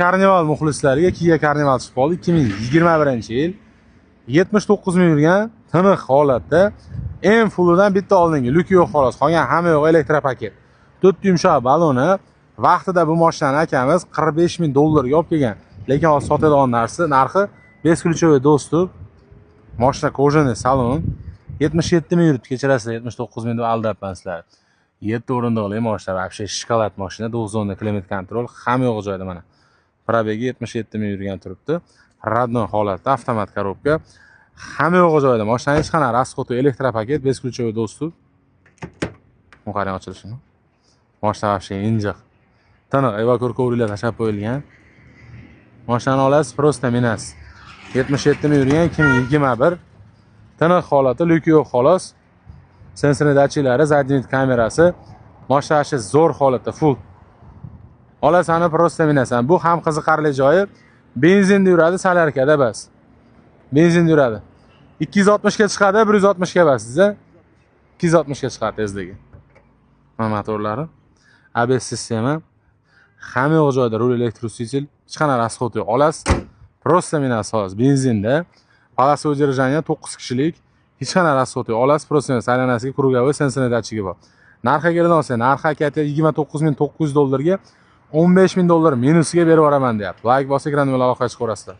Karnival muxlislariga Kia Karnival chiqib qoldi. 2021-yil 79 ming yurgan tiniq holatda en fullidan bitta oldingi lyuki yo'q xolos. Qolgan hamma yo'q elektropaket. 4 yumshoq baloni. Vaqtida bu mashinani akamiz 45 ming dollarga olib kelgan. Lekin hozir sotadigan narxi besключевой достуp. Mashina kojani salon 77 ming yuribdi, kechirasizlar, 79 ming deb aldabman sizlar. 7 o'rindiqli mashina, вообще shikolat mashina, 90 klimat kontrol, hamma yo'q joyda mana. Probegi 77 ming yurgan turibdi. Radnoy holatda, avtomat korobka. Hamma yo'q joyda. Mashina hech qanaqa расход, elektropaket, besключевой достуp. Bu qarang ochilishini. Mashina вообще injiq. Tiniq evakuatorlar tashab qo'yilgan. Mashinani olasiz, просто minas. 77 ming yurgan 2021. Tiniq holati, lyuki yo'q xolos. Sensor datchiklari, zadnit kamerasi. Mashina zo'r holatda, full. Olasani просто minasan. Bu ham qiziqarli joyi. Benzinda yuradi, salarkada bas. Benzinda yuradi. 260 ga chiqadi, 160 ga basiz-a. 260 ga chiqadi tezligi. Mana motorlari. ABS sistema. Hamma yo'q joyda rul elektrosvitel, hech qanaqa расход yo'q. Olasiz, просто minas hozir benzinda. Polasa удержания 9 kishilik. Hech qanaqa расход yo'q. Olasiz, просто saylanasiga krugovoy sensor datchigi bor. Narxiga keladigan bo'lsa, narxi akati 29900 dollarga 15 ming dollar minusiga berib yuboraman deyapti. Like bosib, ekran bilan aloqaga chiqaverasizlar.